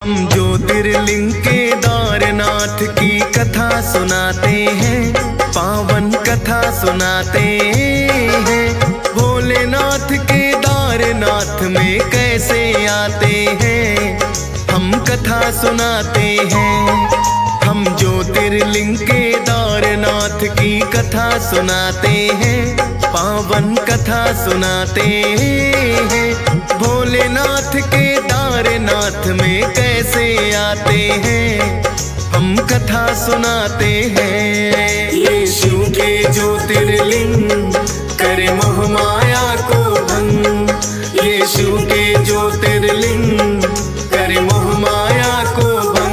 हम ज्योतिर्लिंग केदारनाथ की कथा सुनाते हैं, पावन कथा सुनाते हैं। भोलेनाथ केदारनाथ में कैसे आते हैं, हम कथा सुनाते हैं। हम ज्योतिर्लिंग केदारनाथ की कथा सुनाते हैं, पावन कथा सुनाते हैं। भोलेनाथ केदारनाथ में कैसे आते हैं, हम कथा सुनाते हैं। ये शिव के ज्योतिर्लिंग करे मोह माया को भंग, ये शिव के ज्योतिर्लिंग करे मोह माया को भंग।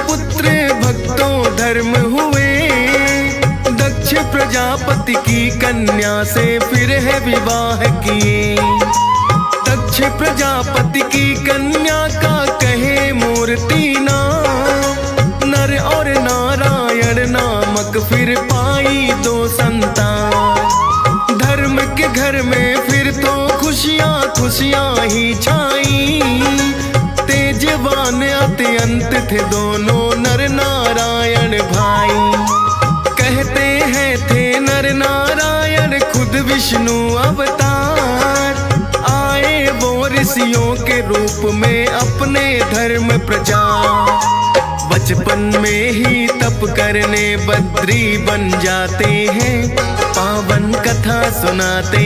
पुत्र भक्तों धर्म हुए, दक्ष प्रजापति की कन्या से फिर है विवाह किए। दक्ष प्रजापति की कन्या का कहे मूर्ति ना, नर और नारायण नामक फिर पाई दो संतान। धर्म के घर में फिर तो खुशियां खुशियां ही छाई, तेजवान अत्यंत थे दोनों नर नारायण भाई। कहते हैं थे नर नारायण खुद विष्णु अवतार, आए वो ऋषियों के रूप में अपने धर्म प्रचार। बचपन में ही तप करने बद्री बन जाते हैं, पावन कथा सुनाते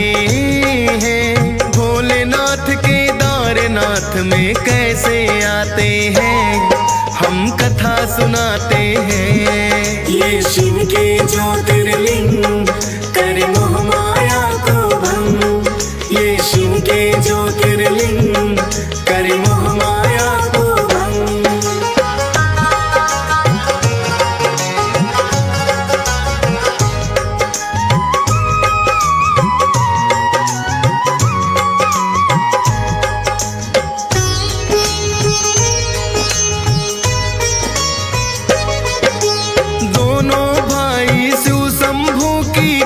हैं। भोलेनाथ केदारनाथ में कैसे आते हैं, हम कथा सुनाते हैं। ये शिव के ज्योतिर्लिंग करे मोह माया को भंग, ये शिव के ज्योतिर्लिंग करे मोह माया को भंग।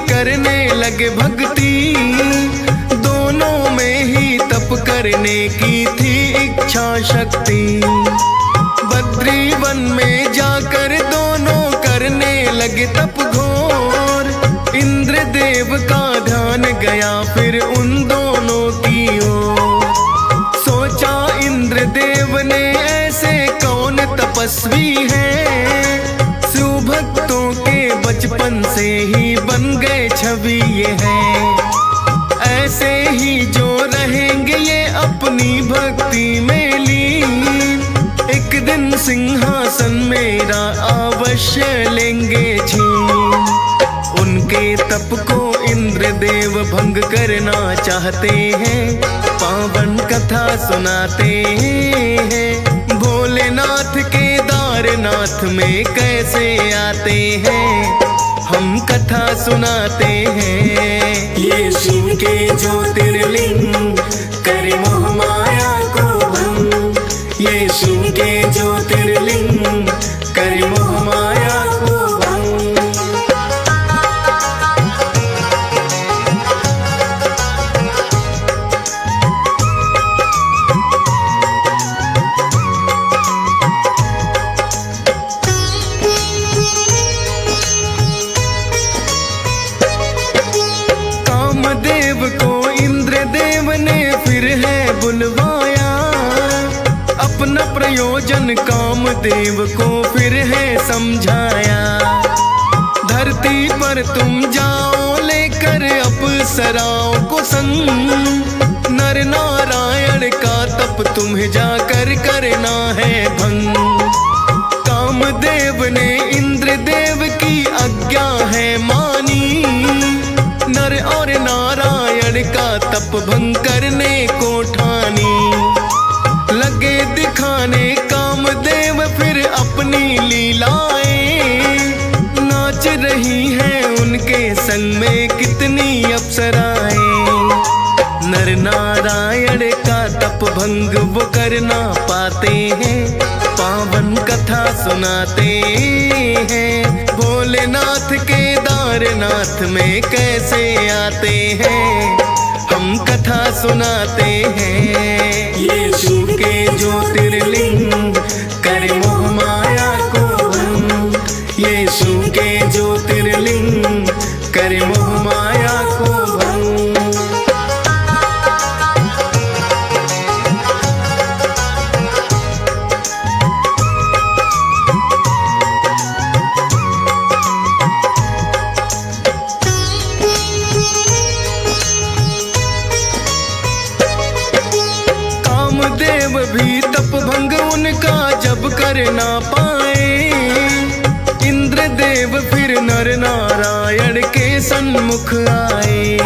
करने लगे भक्ति, दोनों में ही तप करने की थी इच्छा शक्ति। बद्री वन में जाकर दोनों करने लगे तप घोर। इंद्र देव का ध्यान गया फिर उन दोनों की ओर। सोचा इंद्र देव ने ऐसे कौन तपस्वी है, भक्तों के बचपन से ही बन गए छवि ये है। ऐसे ही जो रहेंगे ये अपनी भक्ति में लीन, एक दिन सिंहासन मेरा अवश्य लेंगे छीन। उनके तप को इंद्र देव भंग करना चाहते हैं, पावन कथा सुनाते हैं। भोलेनाथ केदारनाथ में कैसे आते हैं, हम कथा सुनाते हैं। ये शिव के ज्योतिर्लिंग करे मोह माया को भंग, ये शिव के ज्योतिर्लिंग करे मोह माया को भंग। बुलवाया अपना प्रयोजन कामदेव को फिर है समझाया। धरती पर तुम जाओ लेकर अप्सराओं को संग, नर नारायण का तप तुम्हें जाकर करना है भंग। कामदेव ने इंद्र देव की आज्ञा है मानी, नर और नारायण का तप भंग करने को ठानी। लगे दिखाने कामदेव फिर अपनी लीलाएं, नाच रही हैं उनके संग में कितनी अप्सराएं। नर नारायण का तप भंग वो कर ना पाते हैं, पावन कथा सुनाते हैं। भोलेनाथ केदारनाथ में कैसे आते हैं, हम कथा सुनाते हैं। यीशु के ज्योतिर्लिंग करे मोह माया को भंग, यीशु के ज्योतिर्लिंग करे मोह माया को भंग। कामदेव भी तप भंग उनका जब कर ना पाए, इंद्रदेव फिर नर नारायण के सन्मुख आए।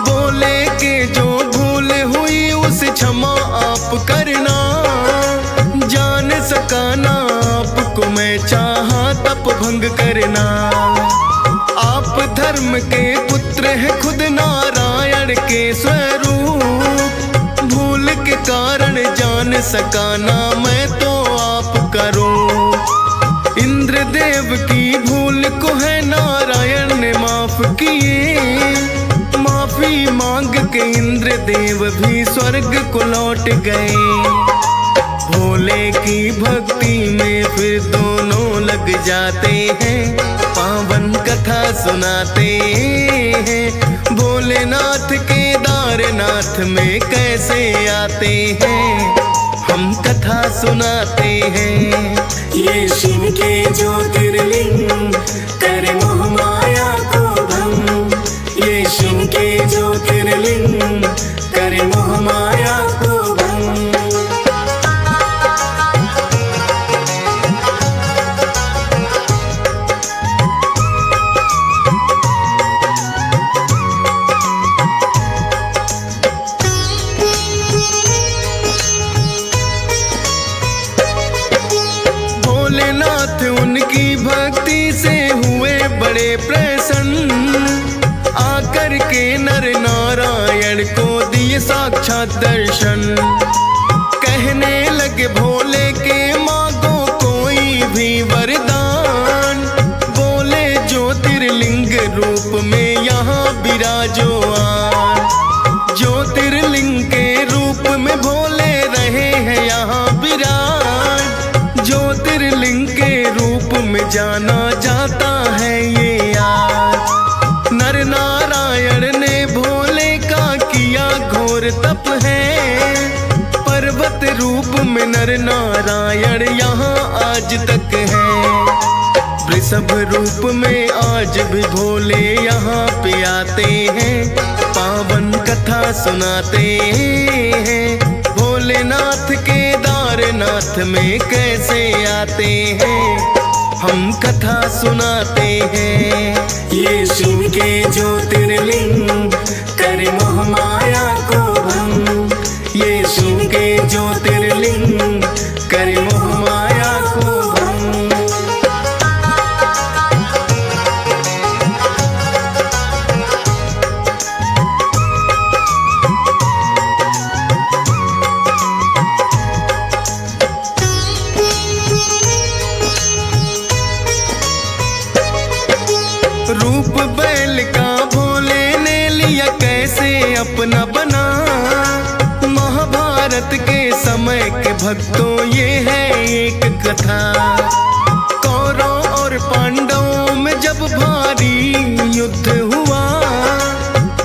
बोले के जो भूल हुई उसे क्षमा आप करना, जान सका ना आपको मैं चाहा तप भंग करना। आप धर्म के पुत्र हैं खुद नारायण के स्वरूप, भूल के कारण जान सका ना मैं तो आप करूं। इंद्रदेव की भूल को है नारायण ने माफ किए, माफी मांग के इंद्रदेव भी स्वर्ग को लौट गए। भोले की भक्ति में फिर दोनों लग जाते हैं, पावन कथा सुनाते हैं। भोलेनाथ केदारनाथ में कैसे आते हैं, हम कथा सुनाते हैं। ये शिव के ज्योतिर्लिंग करे मोह माया को भंग, ये शिव के ज्योतिर्लिंग करे मोह माया को भंग। भोलेनाथ उनकी भक्ति से हुए बड़े प्रसन्न, आकर के नर नारायण को दिए साक्षात दर्शन। कहने लगे भोले के मांगो कोई भी वरदान, बोले ज्योतिर्लिंग रूप में यहाँ विराजो आन। ज्योतिर्लिंग के रूप में भोले रहे हैं यहाँ विराज, ज्योतिर्लिंग के रूप में जाना जाता है ये आज। नर नारायण ने भोले का किया घोर तप है, पर्वत रूप में नर नारायण यहाँ आज तक है। वृषभ रूप में आज भी भोले यहाँ पे आते हैं, पावन कथा सुनाते हैं। भोलेनाथ केदारनाथ में कैसे आते हैं, हम कथा सुनाते हैं। ये शिव के ज्योतिर्लिंग करे मोह माया को भंग, ये शिव के ज्योतिर्लिंग करे मोह माया को भंग। रूप बैल का भोले ने लिया कैसे अपना बना, महाभारत के समय के भक्तों ये है एक कथा। कौरव और पांडवों में जब भारी युद्ध हुआ,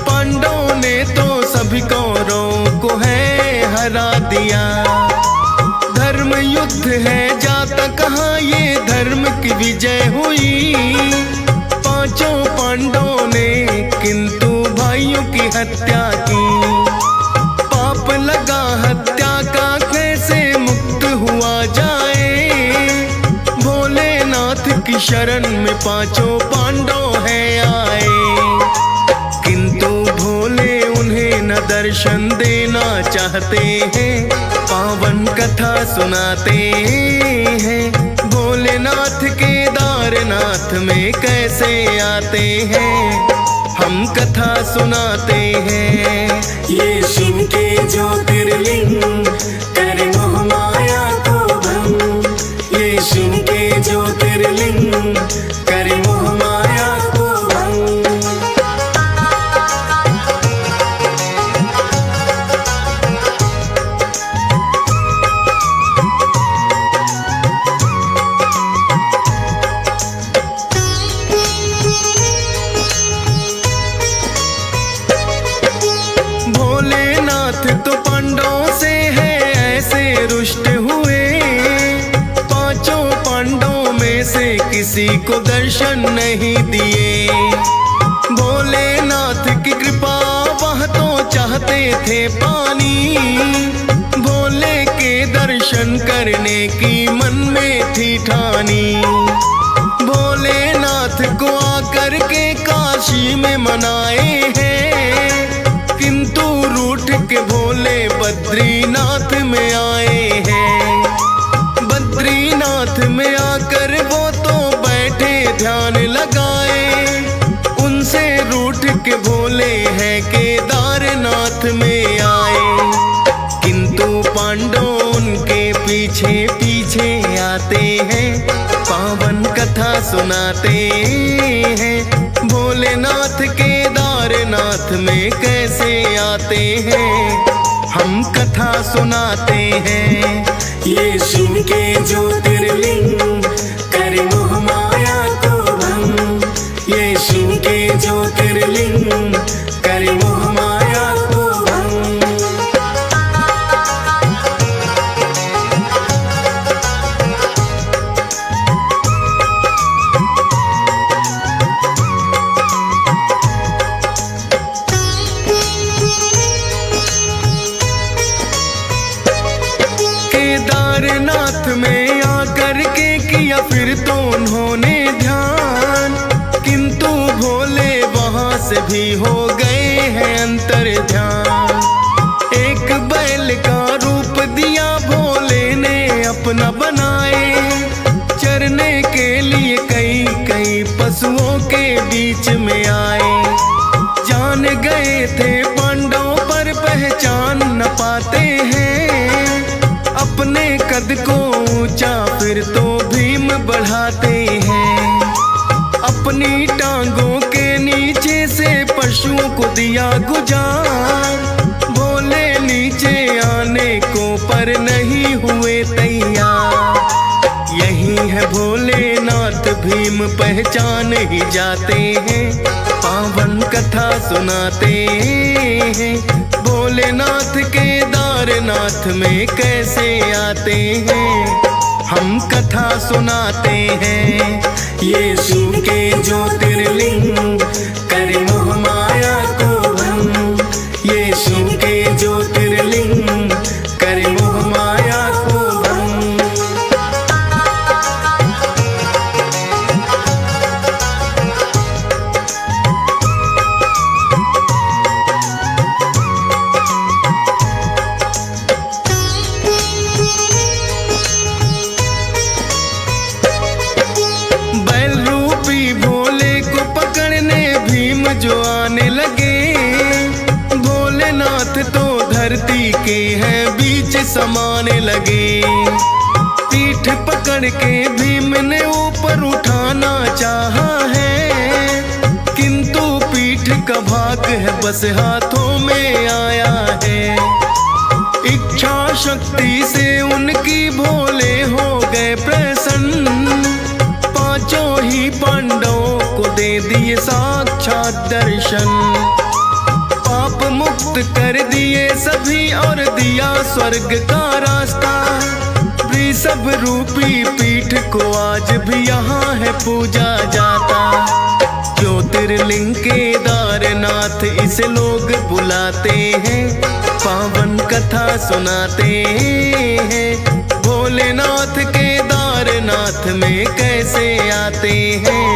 पांडवों ने तो सभी कौरवों को है हरा दिया। धर्म युद्ध है जाता कहाँ ये धर्म की विजय हुई, पांचों पांडवों ने किंतु भाइयों की हत्या की। पाप लगा हत्या का कैसे मुक्त हुआ जाए, भोलेनाथ की शरण में पांचों पांडव है आए। किंतु भोले उन्हें न दर्शन देना चाहते हैं, पावन कथा सुनाते हैं। भोलेनाथ केदारनाथ में कैसे आते हैं, हम कथा सुनाते हैं। ये किसी को दर्शन नहीं दिए। भोलेनाथ की कृपा वह तो चाहते थे पानी, भोले के दर्शन करने की मन में थी ठानी। भोलेनाथ को आकर के काशी में मनाए हैं, किंतु रूठ के भोले बद्रीनाथ में आए हैं। बद्रीनाथ में आकर वो तो बैठे ध्यान लगाए, उनसे रूठ के भोले हैं केदारनाथ में आए। किंतु पांडव उनके पीछे पीछे आते हैं, पावन कथा सुनाते हैं। भोलेनाथ केदारनाथ में कैसे आते हैं, हम कथा सुनाते हैं। ये शिव के ज्योतिर्लिंग करे मोह माया को भंग, ये शिव के ज्योतिर्लिंग करे मोह माया को भंग। केदारनाथ में आकर के किया फिर तो उन्होंने ध्यान, किंतु भोले वहां से भी हो गए हैं अंतर ध्यान। एक बैल का रूप दिया भोले ने अपना बनाए, चरने के लिए कई कई पशुओं के बीच में आए। जान गए थे पांडव पर पहचान न पाते हैं, अपने कद को ऊंचा फिर तो भीम बढ़ाते हैं। अपनी टांगों के नीचे से पशुओं को दिया गुजार, भोले नीचे आने को पर नहीं हुए तैयार। यही है भोलेनाथ भीम पहचान ही जाते हैं, पावन कथा सुनाते हैं। भोलेनाथ केदारनाथ में कैसे आते हैं, हम कथा सुनाते हैं। ये शिव के ज्योतिर्लिंग करे मोह माया को भंग, ये शिव के ज्योतिर्लिंग करे मोह माया को भंग। जो आने लगे, भोलेनाथ तो धरती के हैं बीच समाने लगे। पीठ पकड़ के भीम ने ऊपर उठाना चाहा है, किंतु पीठ का भाग है बस हाथों में आया है। इच्छा शक्ति से उनकी भोले हो गए प्रसन्न, पांचों ही पांडवों को दे दिए साक्षात दर्शन। पाप मुक्त कर दिए सभी और दिया स्वर्ग का रास्ता। वृषभ रूपी पीठ को आज भी यहाँ है पूजा जाता। ज्योतिर्लिंग केदारनाथ इसे लोग बुलाते हैं, पावन कथा सुनाते हैं। भोलेनाथ केदारनाथ में कैसे आते हैं,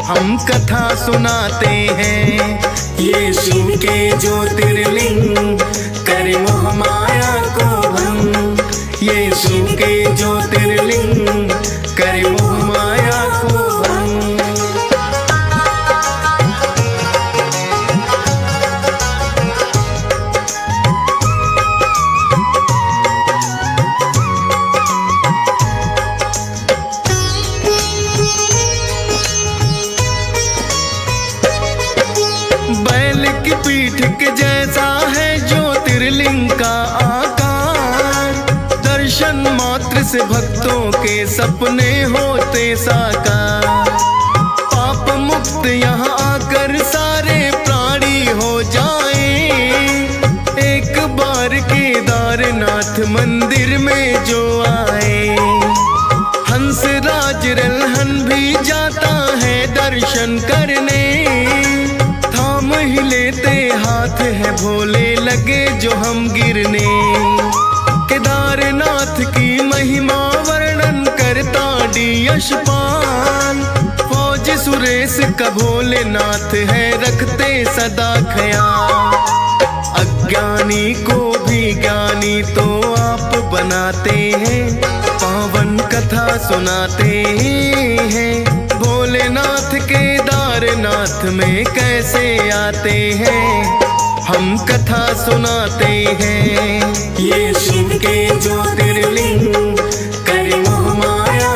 हम कथा सुनाते हैं। ये शिव के ज्योतिर्लिंग करे मोह माया को भंग, ये शिव के ज्योतिर्लिंग करे मोह माया को भंग। बैल की पीठ के जैसा है ज्योतिर्लिंग का आकार, दर्शन मात्र से भक्तों के सपने होते साकार। पाप मुक्त यहाँ आकर सारे प्राणी हो जाए, एक बार केदारनाथ मंदिर में जो आए। हंसराज रल्हन भी लगे लगे जो हम गिरने। केदारनाथ की महिमा वर्णन करता डी यशपाल। फौज सुरेश का भोलेनाथ है रखते सदा ख्याल। अज्ञानी को भी ज्ञानी तो आप बनाते हैं, पावन कथा सुनाते हैं। भोलेनाथ केदारनाथ में कैसे आते हैं, हम कथा सुनाते हैं। ये शिव के ज्योतिर्लिंग, करे मोह माया